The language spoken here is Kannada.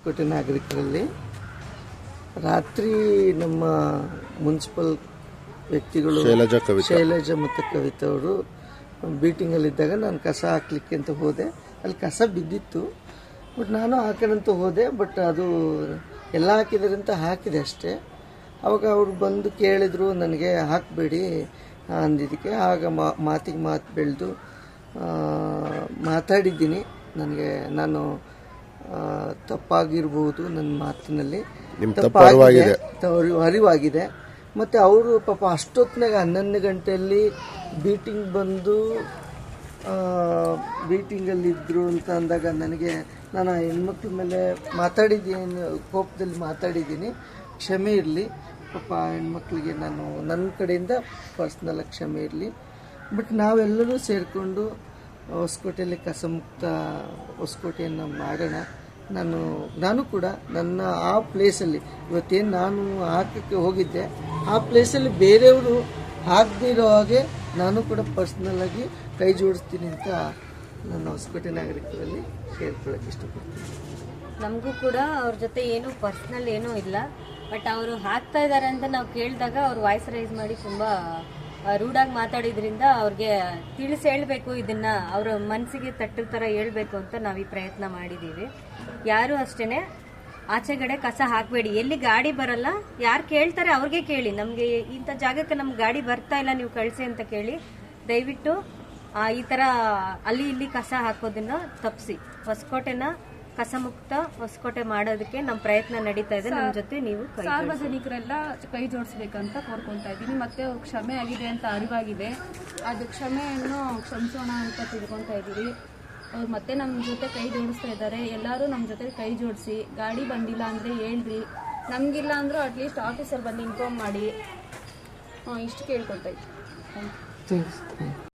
ಹೊಸಕೋಟೆ ನಾಗರಿಕರಲ್ಲಿ ರಾತ್ರಿ ನಮ್ಮ ಮುನ್ಸಿಪಲ್ ವ್ಯಕ್ತಿಗಳು ಶೈಲಜಾ ಮತ್ತು ಕವಿತಾ ಅವರು ಮೀಟಿಂಗಲ್ಲಿದ್ದಾಗ ನಾನು ಕಸ ಹಾಕ್ಲಿಕ್ಕೆ ಅಂತ ಹೋದೆ. ಅಲ್ಲಿ ಕಸ ಬಿದ್ದಿತ್ತು, ಬಟ್ ನಾನು ಹಾಕೋಣಂತ ಹೋದೆ. ಬಟ್ ಅದು ಎಲ್ಲ ಹಾಕಿದ್ದಾರೆ ಅಂತ ಹಾಕಿದೆ ಅಷ್ಟೇ. ಅವಾಗ ಅವರು ಬಂದು ಕೇಳಿದ್ರು ನನಗೆ ಹಾಕಬೇಡಿ ಅಂದಿದ್ದಕ್ಕೆ. ಆಗ ಮಾತಿಗೆ ಮಾತು ಬೆಳೆದು ಮಾತಾಡಿದ್ದೀನಿ. ನಾನು ತಪ್ಪಾಗಿರ್ಬೋದು, ನನ್ನ ಮಾತಿನಲ್ಲಿ ತಪ್ಪಾಗಿದೆ, ಅರಿವಾಗಿದೆ. ಮತ್ತು ಅವರು ಪಾಪ ಅಷ್ಟೊತ್ತಿನಾಗ 11 ಗಂಟೆಯಲ್ಲಿ ಮೀಟಿಂಗಲ್ಲಿದ್ದರು ಅಂತ ಅಂದಾಗ ನನಗೆ ನಾನು ಆ ಹೆಣ್ಮಕ್ಳ ಮೇಲೆ ಮಾತಾಡಿದ್ದೀನಿ, ಕೋಪದಲ್ಲಿ ಮಾತಾಡಿದ್ದೀನಿ. ಕ್ಷಮೆ ಇರಲಿ ಪಾಪ ಹೆಣ್ಮಕ್ಳಿಗೆ, ನಾನು ನನ್ನ ಕಡೆಯಿಂದ ಪರ್ಸ್ನಲ್ ಕ್ಷಮೆ ಇರಲಿ. ಬಟ್ ನಾವೆಲ್ಲರೂ ಸೇರಿಕೊಂಡು ಹೊಸಕೋಟೆಯಲ್ಲಿ ಕಸಮುಕ್ತ ಹೊಸಕೋಟೆಯನ್ನು ಮಾಡೋಣ. ನಾನು ಕೂಡ ನನ್ನ ಆ ಪ್ಲೇಸಲ್ಲಿ ಇವತ್ತೇನು ನಾನು ಹಾಕಕ್ಕೆ ಹೋಗಿದ್ದೆ, ಆ ಪ್ಲೇಸಲ್ಲಿ ಬೇರೆಯವರು ಹಾಕದಿರೋ ಹಾಗೆ ನಾನು ಕೂಡ ಪರ್ಸ್ನಲ್ಲಾಗಿ ಕೈ ಜೋಡಿಸ್ತೀನಿ ಅಂತ ನನ್ನ ಹೊಸಕೋಟೆ ನಾಗರಿಕರಲ್ಲಿ ಕೇಳ್ಕೊಳ್ಳೋಕೆ ಇಷ್ಟಪಡ್ತೀನಿ. ನಮಗೂ ಕೂಡ ಅವ್ರ ಜೊತೆ ಏನು ಪರ್ಸ್ನಲ್ ಏನೂ ಇಲ್ಲ. ಬಟ್ ಅವರು ಹಾಕ್ತಾ ಇದ್ದಾರೆ ಅಂತ ನಾವು ಕೇಳಿದಾಗ ಅವ್ರು ವಾಯ್ಸ್ ರೈಸ್ ಮಾಡಿ ತುಂಬ ರೂಢಾಗಿ ಮಾತಾಡಿದ್ರಿಂದ ಅವ್ರಿಗೆ ತಿಳಿಸಿ ಹೇಳ್ಬೇಕು, ಇದನ್ನ ಅವ್ರ ಮನಸ್ಸಿಗೆ ತಟ್ಟದ ಥರ ಹೇಳ್ಬೇಕು ಅಂತ ನಾವು ಈ ಪ್ರಯತ್ನ ಮಾಡಿದ್ದೀವಿ. ಯಾರು ಅಷ್ಟೇ ಆಚೆಗಡೆ ಕಸ ಹಾಕಬೇಡಿ, ಎಲ್ಲಿ ಗಾಡಿ ಬರಲ್ಲ, ಯಾರು ಕೇಳ್ತಾರೆ ಅವ್ರಿಗೆ ಕೇಳಿ, ನಮಗೆ ಇಂಥ ಜಾಗಕ್ಕೆ ನಮ್ಗೆ ಗಾಡಿ ಬರ್ತಾ ಇಲ್ಲ ನೀವು ಕಳಿಸಿ ಅಂತ ಕೇಳಿ. ದಯವಿಟ್ಟು ಈ ಥರ ಅಲ್ಲಿ ಇಲ್ಲಿ ಕಸ ಹಾಕೋದನ್ನ ತಪ್ಪಿಸಿ ಹೊಸಕೋಟೆನ ಕಸಮುಕ್ತ ಹೊಸಕೋಟೆ ಮಾಡೋದಕ್ಕೆ ನಮ್ಮ ಪ್ರಯತ್ನ ನಡೀತಾ ಇದೆ. ನಮ್ಮ ಜೊತೆ ನೀವು ಸಾರ್ವಜನಿಕರೆಲ್ಲ ಕೈ ಜೋಡಿಸ್ಬೇಕಂತ ಕೋರ್ಕೊಳ್ತಾ ಇದ್ದೀನಿ. ಮತ್ತೆ ಅವ್ರು ಕ್ಷಮೆ ಆಗಿದೆ ಅಂತ ಅರಿವಾಗಿದೆ, ಅದು ಕ್ಷಮೆಯನ್ನು ಕ್ಷಮಿಸೋಣ ಅಂತ ತಿಳ್ಕೊತಾ ಇದ್ದೀವಿ. ಅವ್ರು ಮತ್ತೆ ನಮ್ಮ ಜೊತೆ ಕೈ ಜೋಡಿಸ್ತಾ ಇದ್ದಾರೆ. ಎಲ್ಲರೂ ನಮ್ಮ ಜೊತೆ ಕೈ ಜೋಡಿಸಿ, ಗಾಡಿ ಬಂದಿಲ್ಲ ಅಂದರೆ ಹೇಳ್ರಿ, ನಮಗಿಲ್ಲ ಅಂದರೂ ಅಟ್ಲೀಸ್ಟ್ ಆಫೀಸರ್ ಬಂದು ಇನ್ಫಾರ್ಮ್ ಮಾಡಿ, ಇಷ್ಟು ಕೇಳ್ಕೊಳ್ತಾ ಇದ್ದೀವಿ.